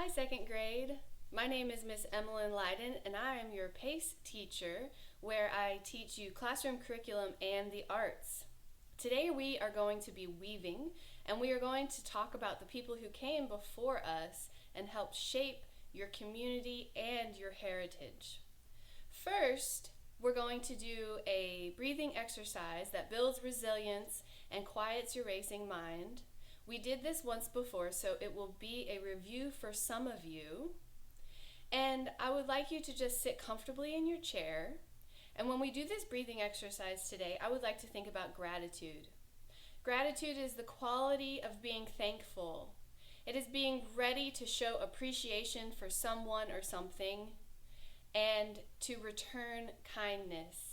Hi, second grade. My name is Miss Emolyn Liden, and I am your PACE teacher, where I teach you classroom curriculum and the arts. Today we are going to be weaving, and we are going to talk about the people who came before us and helped shape your community and your heritage. First, we're going to do a breathing exercise that builds resilience and quiets your racing mind. We did this once before, so it will be a review for some of you. And I would like you to just sit comfortably in your chair. And when we do this breathing exercise today, I would like to think about gratitude. Gratitude is the quality of being thankful. It is being ready to show appreciation for someone or something and to return kindness.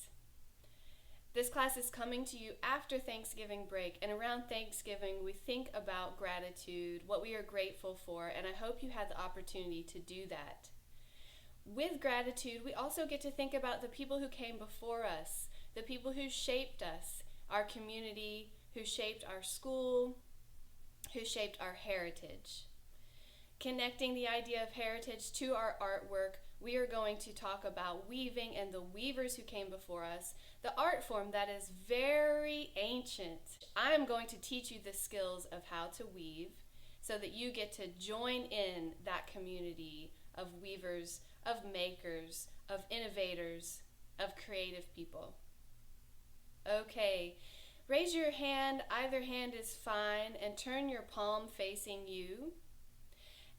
This class is coming to you after Thanksgiving break, and around Thanksgiving we think about gratitude, what we are grateful for, and I hope you had the opportunity to do that. With gratitude, we also get to think about the people who came before us, the people who shaped us, our community, who shaped our school, who shaped our heritage. Connecting the idea of heritage to our artwork, we are going to talk about weaving and the weavers who came before us, the art form that is very ancient. I'm going to teach you the skills of how to weave so that you get to join in that community of weavers, of makers, of innovators, of creative people. Okay, raise your hand, either hand is fine, and turn your palm facing you.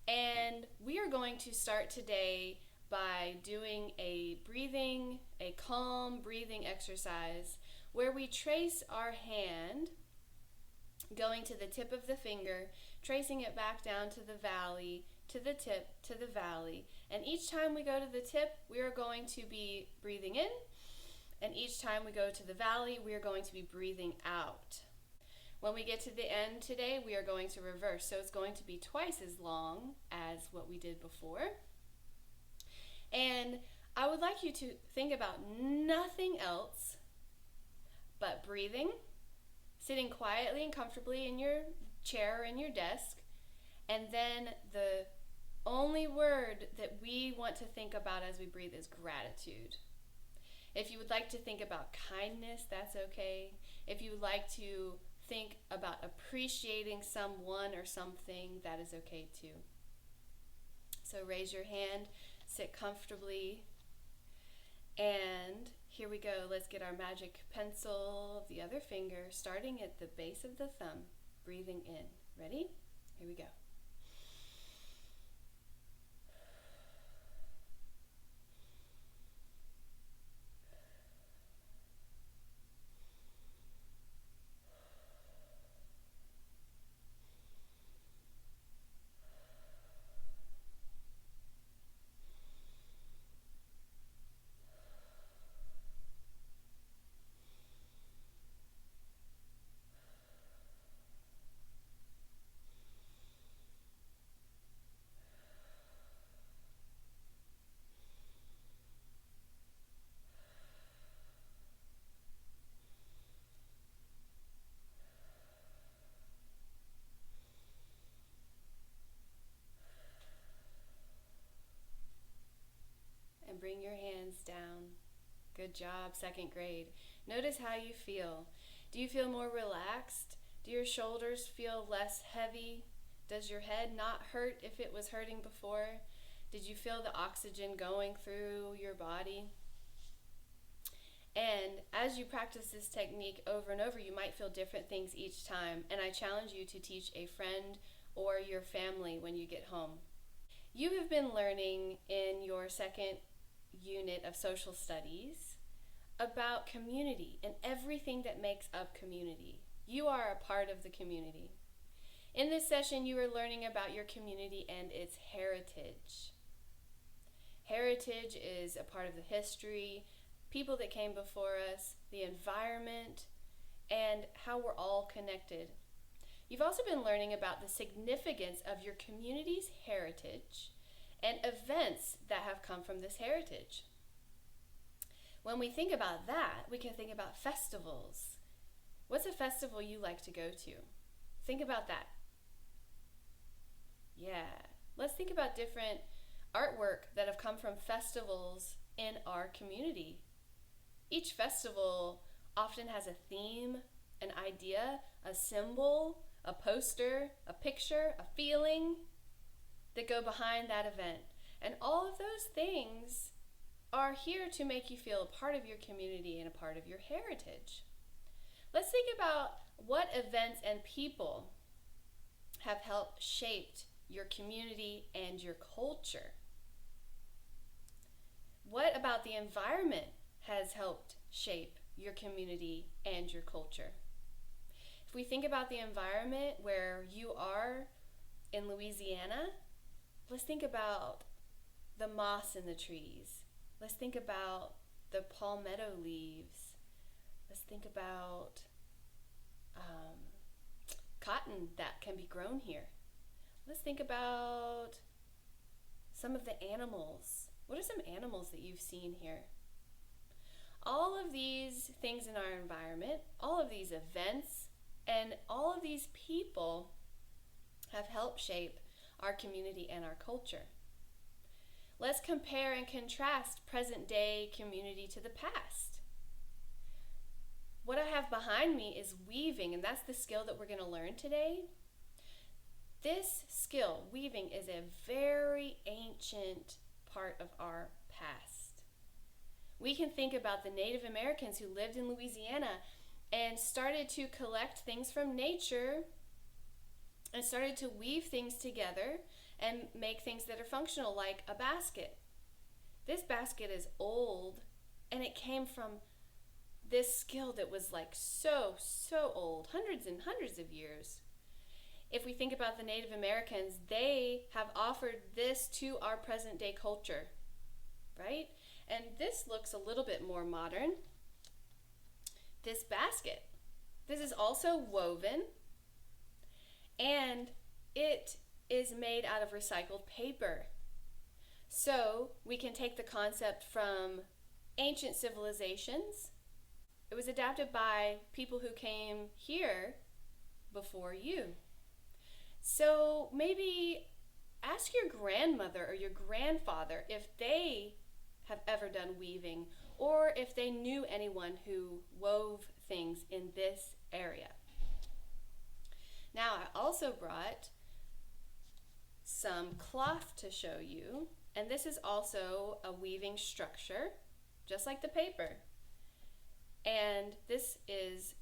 And we are going to start today by doing a calm breathing exercise where we trace our hand, going to the tip of the finger, tracing it back down to the valley, to the tip, to the valley. And each time we go to the tip, we are going to be breathing in, and each time we go to the valley, we are going to be breathing out. When we get to the end today, we are going to reverse. So it's going to be twice as long as what we did before. And I would like you to think about nothing else but breathing, sitting quietly and comfortably in your chair or in your desk, and then the only word that we want to think about as we breathe is gratitude. If you would like to think about kindness, that's okay. If you would like to think about appreciating someone or something, that is okay too. So raise your hand, sit comfortably, and here we go. Let's get our magic pencil of the other finger, starting at the base of the thumb, breathing in. Ready? Here we go. And bring your hands down. Good job, second grade. Notice how you feel. Do you feel more relaxed? Do your shoulders feel less heavy? Does your head not hurt if it was hurting before? Did you feel the oxygen going through your body? And as you practice this technique over and over, you might feel different things each time. And I challenge you to teach a friend or your family when you get home. You have been learning in your second unit of social studies about community and everything that makes up community. You are a part of the community. In this session, you are learning about your community and its heritage. Heritage is a part of the history, people that came before us, the environment, and how we're all connected. You've also been learning about the significance of your community's heritage and events that have come from this heritage. When we think about that, we can think about festivals. What's a festival you like to go to? Think about that. Yeah, Let's think about different artwork that have come from festivals in our community. Each festival often has a theme, an idea, a symbol, a poster, a picture, a feeling that go behind that event. And all of those things are here to make you feel a part of your community and a part of your heritage. Let's think about what events and people have helped shape your community and your culture. What about the environment has helped shape your community and your culture? If we think about the environment where you are in Louisiana, let's think about the moss in the trees. Let's think about the palmetto leaves. Let's think about cotton that can be grown here. Let's think about some of the animals. What are some animals that you've seen here? All of these things in our environment, all of these events, and all of these people have helped shape our community and our culture. Let's compare and contrast present day community to the past. What I have behind me is weaving, and that's the skill that we're going to learn today. This skill, weaving, is a very ancient part of our past. We can think about the Native Americans who lived in Louisiana and started to collect things from nature and started to weave things together and make things that are functional, like a basket. This basket is old, and it came from this skill that was like so old, hundreds and hundreds of years. If we think about the Native Americans, they have offered this to our present day culture, right? And this looks a little bit more modern. This basket, this is also woven, and it is made out of recycled paper. So we can take the concept from ancient civilizations. It was adapted by people who came here before you. So maybe ask your grandmother or your grandfather if they have ever done weaving, or if they knew anyone who wove things in this area. Now, I also brought some cloth to show you, and this is also a weaving structure, just like the paper. And this is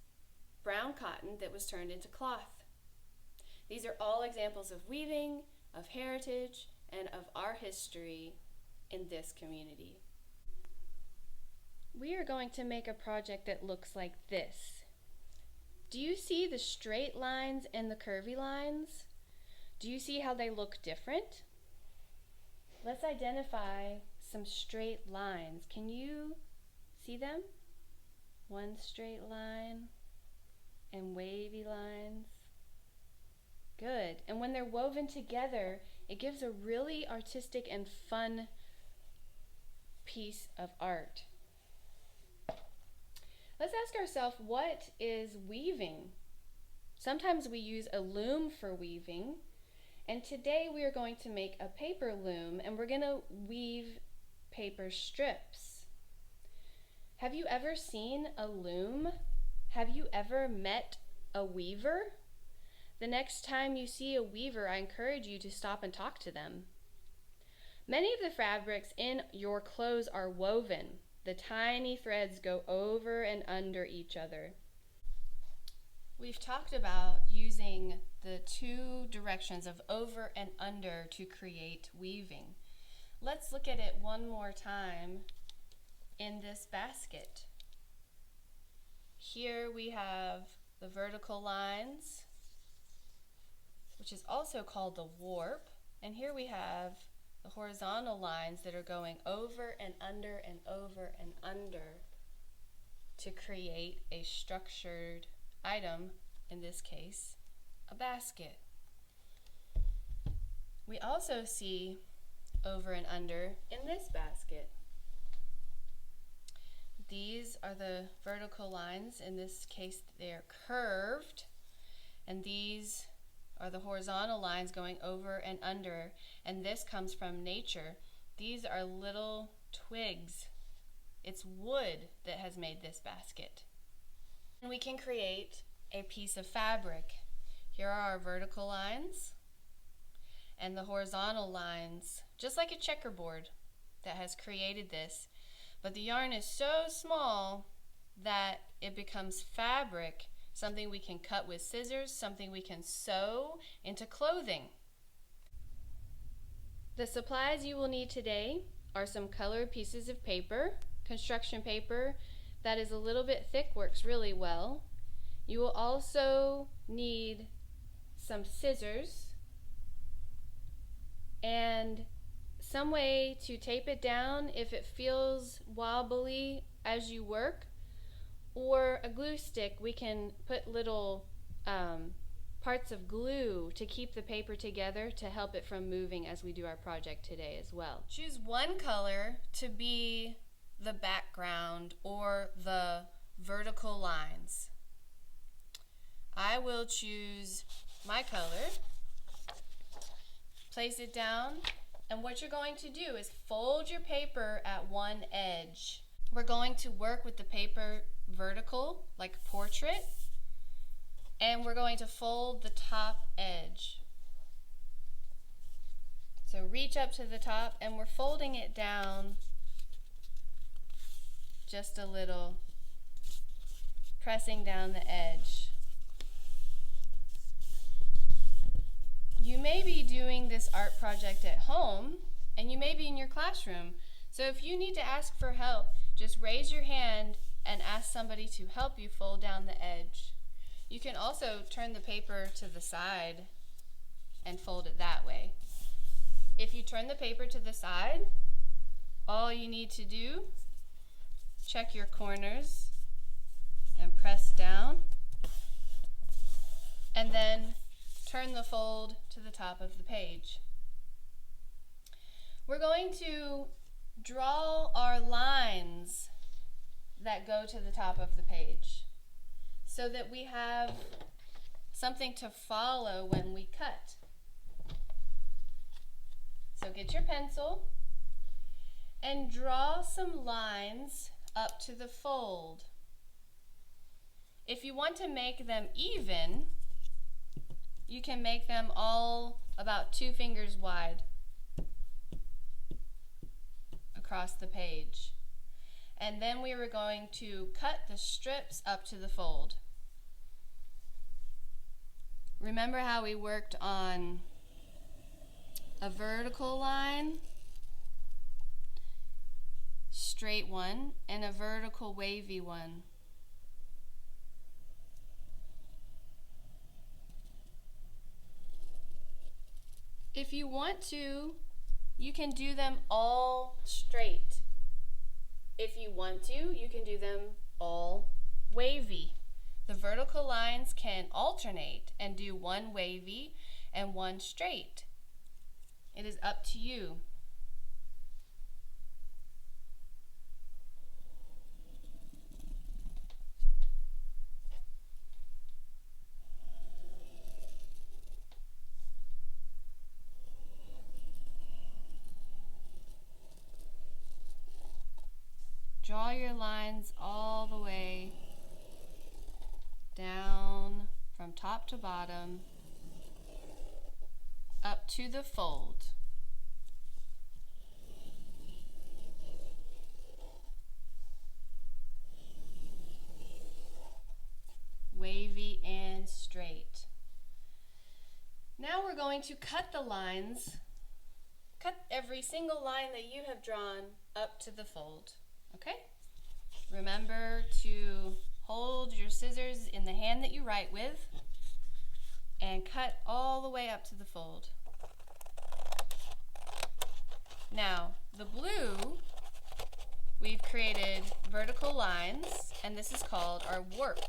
brown cotton that was turned into cloth. These are all examples of weaving, of heritage, and of our history in this community. We are going to make a project that looks like this. Do you see the straight lines and the curvy lines? Do you see how they look different? Let's identify some straight lines. Can you see them? One straight line and wavy lines. Good. And when they're woven together, it gives a really artistic and fun piece of art. Let's ask ourselves, what is weaving? Sometimes we use a loom for weaving, and today we are going to make a paper loom, and we're going to weave paper strips. Have you ever seen a loom? Have you ever met a weaver? The next time you see a weaver, I encourage you to stop and talk to them. Many of the fabrics in your clothes are woven. The tiny threads go over and under each other. We've talked about using the two directions of over and under to create weaving. Let's look at it one more time in this basket. Here we have the vertical lines, which is also called the warp, and here we have the horizontal lines that are going over and under and over and under to create a structured item, in this case, a basket. We also see over and under in this basket. These are the vertical lines. In this case, they are curved, and these are the horizontal lines going over and under, and this comes from nature. These are little twigs. It's wood that has made this basket. And we can create a piece of fabric. Here are our vertical lines and the horizontal lines, just like a checkerboard that has created this. But the yarn is so small that it becomes fabric, something we can cut with scissors, something we can sew into clothing. The supplies you will need today are some colored pieces of paper, construction paper that is a little bit thick, works really well. You will also need some scissors and some way to tape it down if it feels wobbly as you work, or a glue stick. We can put little parts of glue to keep the paper together to help it from moving as we do our project today as well. Choose one color to be the background or the vertical lines. I will choose my color, place it down, and what you're going to do is fold your paper at one edge. We're going to work with the paper vertical, like portrait, and we're going to fold the top edge. So reach up to the top, and we're folding it down just a little, pressing down the edge. You may be doing this art project at home, and you may be in your classroom. So if you need to ask for help, just raise your hand and ask somebody to help you fold down the edge. You can also turn the paper to the side and fold it that way. If you turn the paper to the side, all you need to do, check your corners and press down, and then turn the fold to the top of the page. We're going to draw our lines that go to the top of the page so that we have something to follow when we cut. So get your pencil and draw some lines up to the fold. If you want to make them even, you can make them all about 2 fingers wide across the page. And then we were going to cut the strips up to the fold. Remember how we worked on a vertical line, straight one, and a vertical wavy one. If you want to, you can do them all straight. If you want to, you can do them all wavy. The vertical lines can alternate and do one wavy and one straight. It is up to you. Draw your lines all the way down from top to bottom up to the fold. Wavy and straight. Now we're going to cut the lines. Cut every single line that you have drawn up to the fold. Okay? Remember to hold your scissors in the hand that you write with and cut all the way up to the fold. Now, the blue, we've created vertical lines, and this is called our warp.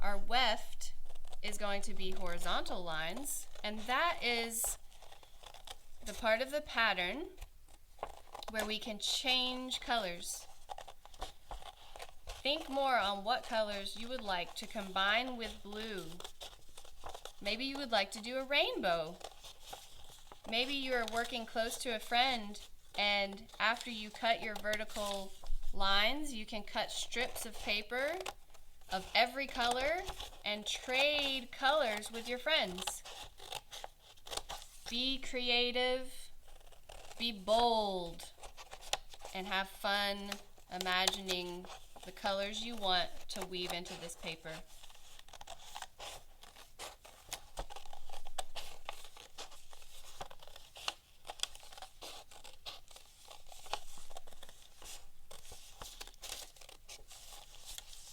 Our weft is going to be horizontal lines, and that is the part of the pattern where we can change colors. Think more on what colors you would like to combine with blue. Maybe you would like to do a rainbow. Maybe you're working close to a friend, and after you cut your vertical lines, you can cut strips of paper of every color and trade colors with your friends. Be creative, be bold, and have fun imagining the colors you want to weave into this paper.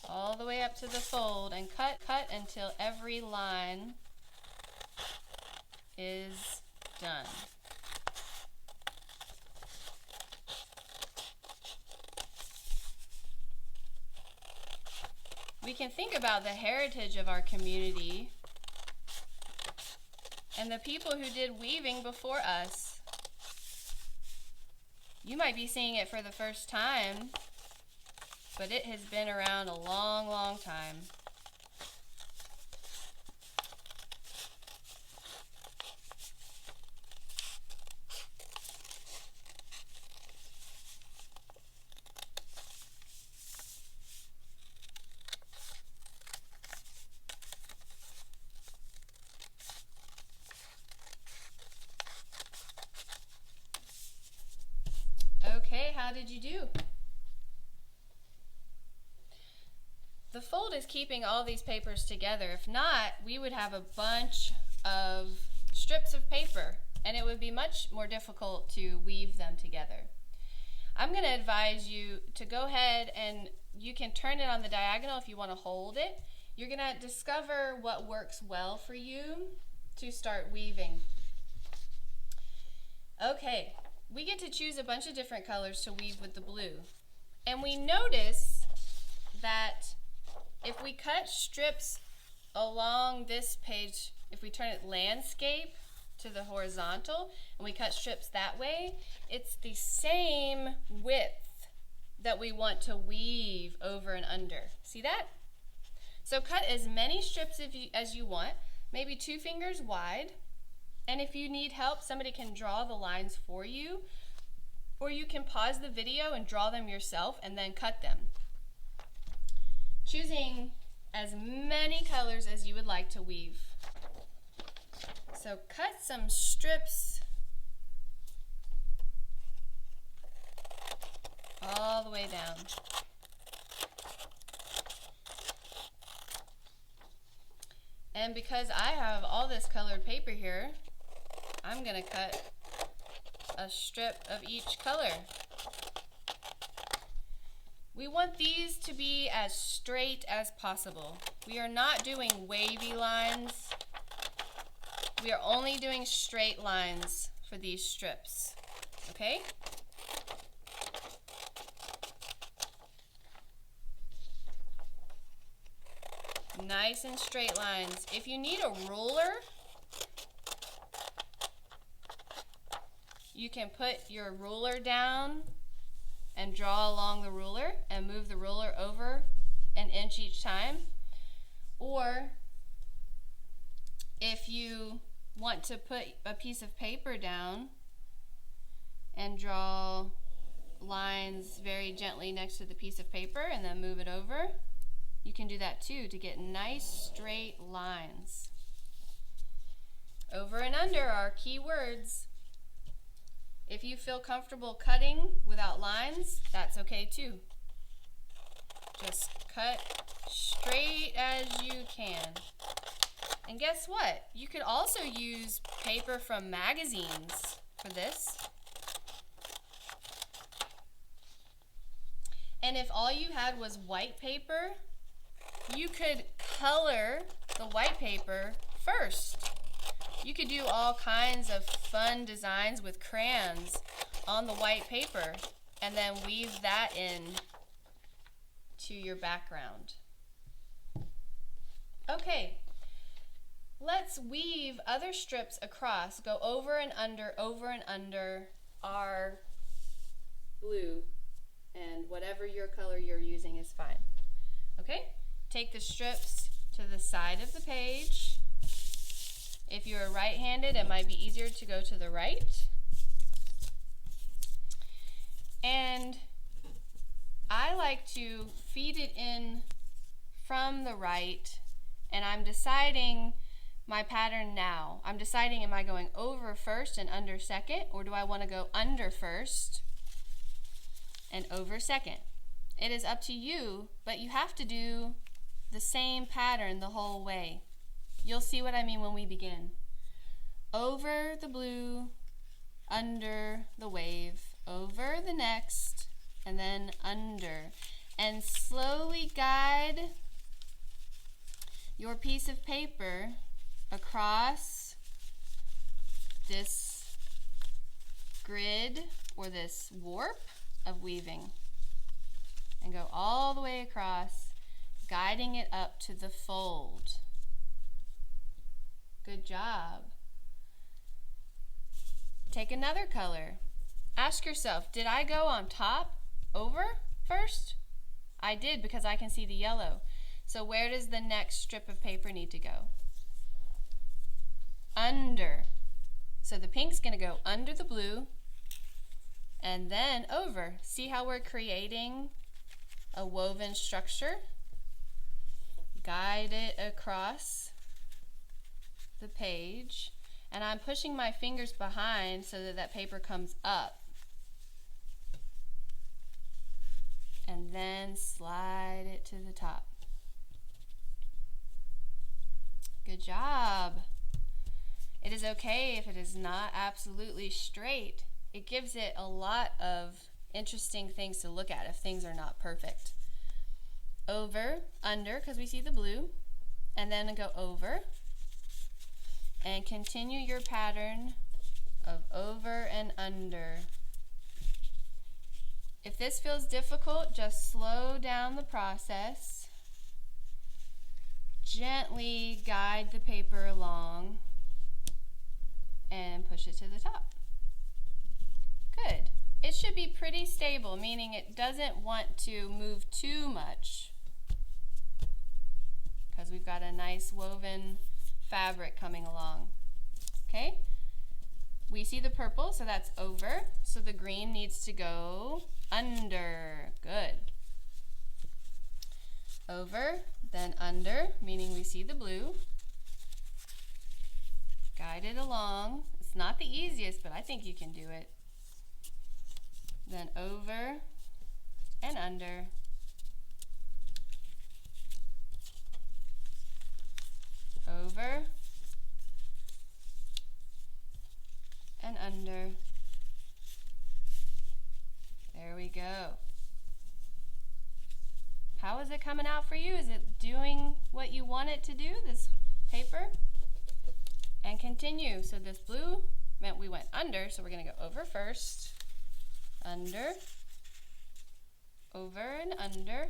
All the way up to the fold, and cut until every line is done. We can think about the heritage of our community and the people who did weaving before us. You might be seeing it for the first time, but it has been around a long, long time. Okay, how did you do? The fold is keeping all these papers together. If not, we would have a bunch of strips of paper, and it would be much more difficult to weave them together. I'm going to advise you to go ahead, and you can turn it on the diagonal if you want to hold it. You're going to discover what works well for you to start weaving. Okay, we get to choose a bunch of different colors to weave with the blue. And we notice that if we cut strips along this page, if we turn it landscape to the horizontal and we cut strips that way, it's the same width that we want to weave over and under. See that? So cut as many strips as you want, maybe 2 fingers wide. And if you need help, somebody can draw the lines for you, or you can pause the video and draw them yourself and then cut them. Choosing as many colors as you would like to weave. So cut some strips all the way down. And because I have all this colored paper here, I'm going to cut a strip of each color. We want these to be as straight as possible. We are not doing wavy lines. We are only doing straight lines for these strips. Okay? Nice and straight lines. If you need a ruler, you can put your ruler down and draw along the ruler and move the ruler over an inch each time. Or if you want to put a piece of paper down and draw lines very gently next to the piece of paper and then move it over, you can do that too to get nice straight lines. Over and under are key words. If you feel comfortable cutting without lines, that's okay too. Just cut straight as you can. And guess what? You could also use paper from magazines for this. And if all you had was white paper, you could color the white paper first. You could do all kinds of fun designs with crayons on the white paper and then weave that in to your background. Okay, let's weave other strips across. Go over and under our blue, and whatever your color you're using is fine. Okay, take the strips to the side of the page If you're right-handed, it might be easier to go to the right. And I like to feed it in from the right, and I'm deciding my pattern now. I'm deciding, am I going over first and under second, or do I want to go under first and over second? It is up to you, but you have to do the same pattern the whole way. You'll see what I mean when we begin. Over the blue, under the wave, over the next, and then under. And slowly guide your piece of paper across this grid or this warp of weaving. And go all the way across, guiding it up to the fold. Good job. Take another color. Ask yourself, did I go on top, over first? I did, because I can see the yellow. So where does the next strip of paper need to go? Under. So the pink's going to go under the blue and then over. See how we're creating a woven structure? Guide it across the page, and I'm pushing my fingers behind so that that paper comes up. And then slide it to the top. Good job. It is okay if it is not absolutely straight. It gives it a lot of interesting things to look at if things are not perfect. Over, under, because we see the blue, and then go over. And continue your pattern of over and under. If this feels difficult, just slow down the process. Gently guide the paper along and push it to the top. Good. It should be pretty stable, meaning it doesn't want to move too much because we've got a nice woven fabric coming along. Okay? We see the purple, so that's over. So the green needs to go under. Good. Over, then under, meaning we see the blue. Guide it along. It's not the easiest, but I think you can do it. Then over and under. Over and under. There we go. How is it coming out for you? Is it doing what you want it to do, this paper? And continue. So this blue meant we went under, so we're going to go over first. Under. Over and under.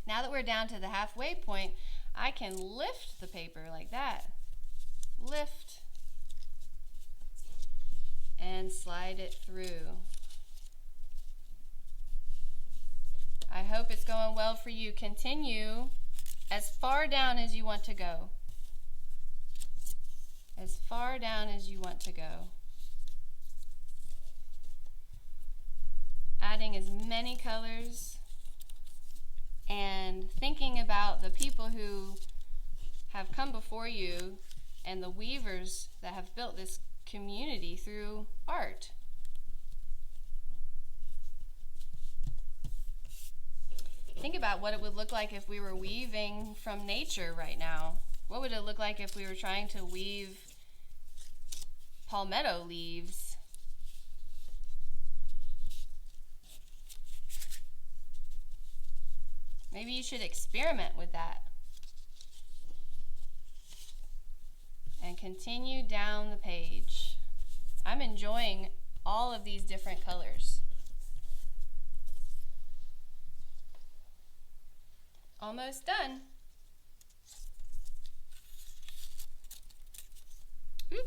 Now that we're down to the halfway point, I can lift the paper like that. Lift. And slide it through. I hope it's going well for you. Continue as far down as you want to go. As far down as you want to go. Adding as many colors and thinking about the people who have come before you and the weavers that have built this community through art. Think about what it would look like if we were weaving from nature right now. What would it look like if we were trying to weave palmetto leaves? Maybe you should experiment with that. And continue down the page. I'm enjoying all of these different colors. Almost done. Oop,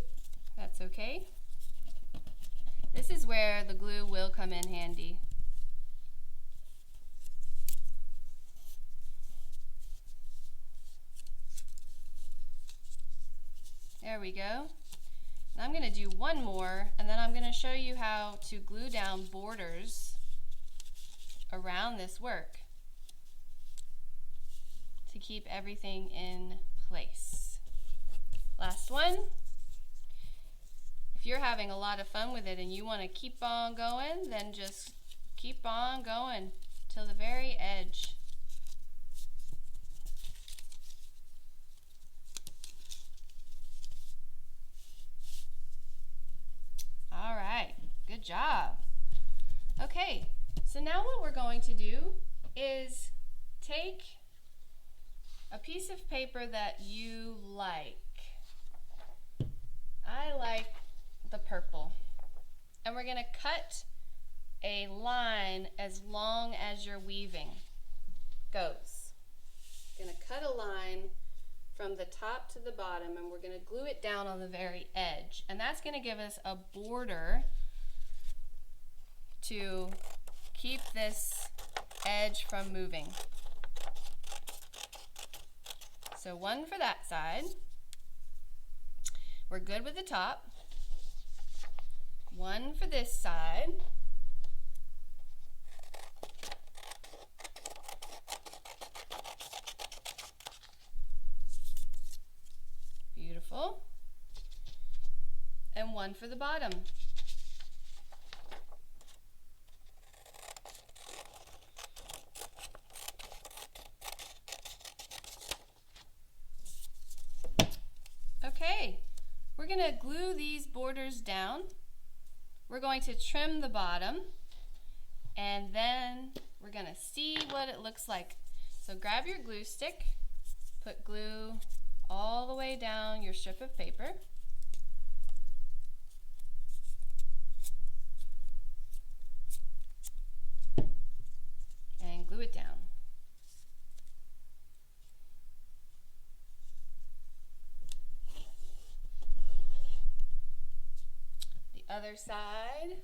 that's okay. This is where the glue will come in handy. There we go. And I'm going to do one more, and then I'm going to show you how to glue down borders around this work to keep everything in place. Last one. If you're having a lot of fun with it and you want to keep on going, then just keep on going till the very edge. All right, good job. Okay, so now what we're going to do is take a piece of paper that you like. I like the purple. And we're going to cut a line as long as your weaving goes. Going to cut a line from the top to the bottom, and we're going to glue it down on the very edge. And that's going to give us a border to keep this edge from moving. So one for that side. We're good with the top. One for this side. Beautiful. And one for the bottom. Okay, we're going to glue these borders down. We're going to trim the bottom, and then we're going to see what it looks like. So grab your glue stick, put glue all the way down your strip of paper. And glue it down. The other side.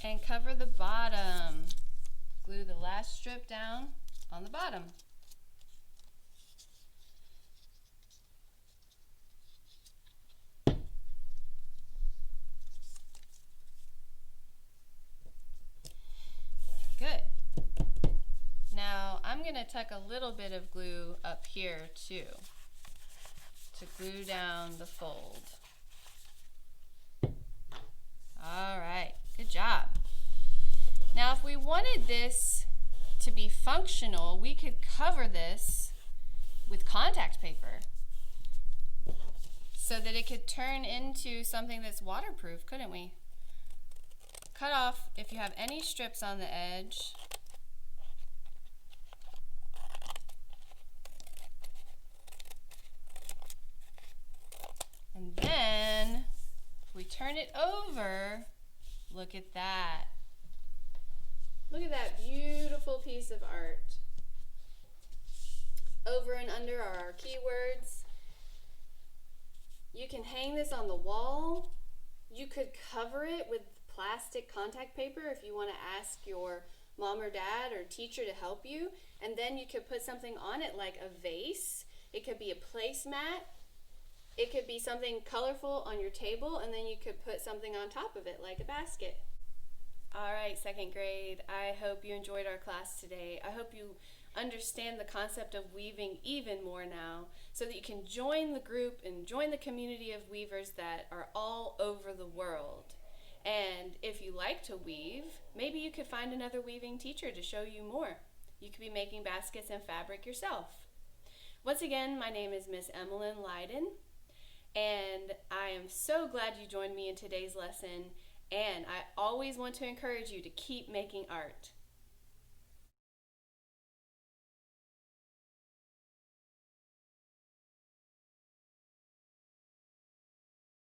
And cover the bottom. Glue the last strip down on the bottom. Good. Now I'm going to tuck a little bit of glue up here too to glue down the fold. All right, good job. Now if we wanted this to be functional, we could cover this with contact paper so that it could turn into something that's waterproof, couldn't we? Cut off if you have any strips on the edge. And then if we turn it over, look at that. Look at that beautiful piece of art. Over and under are our keywords. You can hang this on the wall. You could cover it with plastic contact paper if you want to ask your mom or dad or teacher to help you. And then you could put something on it like a vase. It could be a placemat. It could be something colorful on your table, and then you could put something on top of it like a basket. All right, second grade, I hope you enjoyed our class today. I hope you understand the concept of weaving even more now so that you can join the group and join the community of weavers that are all over the world. And if you like to weave, maybe you could find another weaving teacher to show you more. You could be making baskets and fabric yourself. Once again, my name is Miss Emolyn Liden, and I am so glad you joined me in today's lesson. And I always want to encourage you to keep making art.